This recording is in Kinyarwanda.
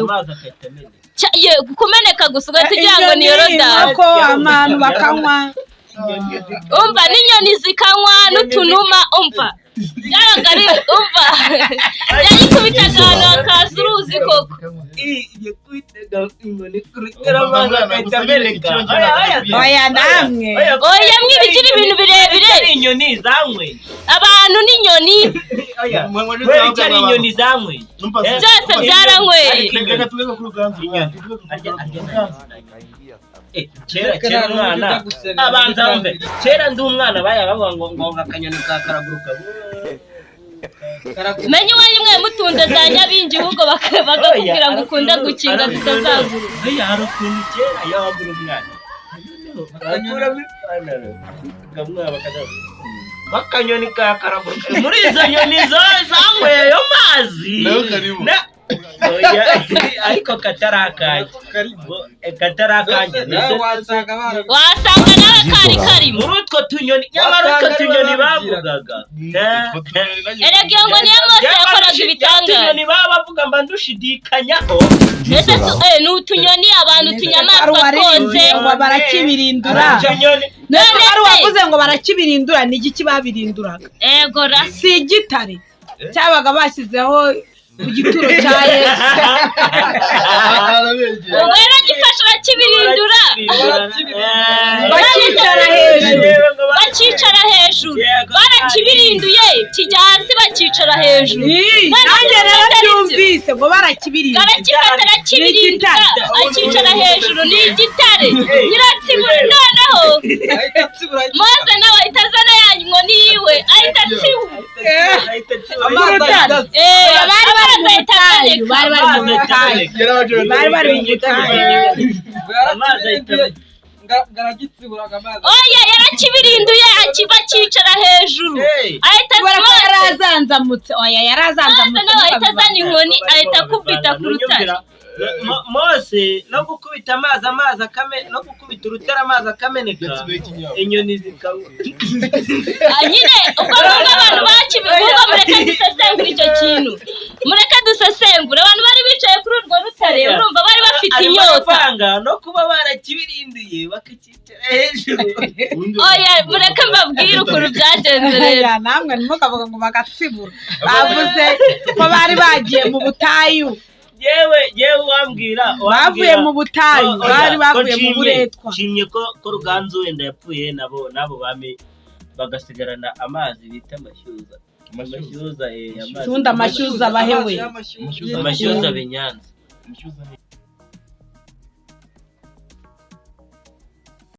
amazi akatamene ye kumeneka gusa ugatugira ngo ni Yorodani ko abantu bakanywa umva n'inyoni zikanywa n'utunuma umva byaragari umva yayikubitaga ahantu hakaza uruzi koko iye kwitega inkoni kurutera amazi akatameneka oya namwe oya mwibikira ibintu birebire inyoni zanywe abantu n'inyoni oya mwebikira inyoni zanywe byose byaranyweye kera umwana abanza mve kera ndi umwana bavuga ngo akanyoni kakaraguruka menye wanyimwe mutunze za nyabingi ahubwo bakakubwira ngo ukunda gukinga zitazaguruka oya hari ukuntu kera yabagura umwana bakanyoni kakaraguruka muri izo nyoni zanyweye ayo mazi ariko katarakanje wasanga nawe kari karimo muri utwo tunyoni nyamara utwo tunyoni bavugaga erega ngo niyo mose yakoraga ibitangaza tunyoni baba bavuga mba ndushidikanyaho ese ni utunyoni abantu tunyamaswa twose ngo barakibirindura none ari wavuze ngo barakibirindura ni igiki babirinduraga ego ra si igitare cyabaga bashyizeho ku gituro cya Yesu ubwo yaragifashe arakibirindura bakicara hejuru barakibirinduye kijya hasi bakicara hejuru nanjye narabyumvise ngo barakibirindura karagifata arakibirindura akicara hejuru ni igitare Nyiransibura noneho maze nawe ahita azana yanyu ngo niyiwe ahita atsiwe bari mu butayu oya yarakibirinduye akiba kicara hejuru ahita yarazanzamutse oya yarazanzamutse nawe ahita azana inkoni ahita akubita ku rutare Mose no gukubita amazi akamena no gukubita urutare amazi akameneka inyoni zikawa nyine ubwo abantu bakibivuga mureka dusesengura icyo kintu mureka dusesengura abantu bari bicaye kuri urwo rutare urumva bari bafite inyota no kuba barakibirinduye bakakicara hejuru oya mureka mbabwire ukuntu byagenze rero namwe ntimukavuga ngo bagatsibura bavuze ko bari bagiye mu butayu yewe wambwira bavuye mu butayu bari bavuye mu buretwa nshimye ko Ruganzu wenda yapfuye nabo bame bagasigarana amazi bita amashyuza amazi amashyuza bahewe amashyuza benyanza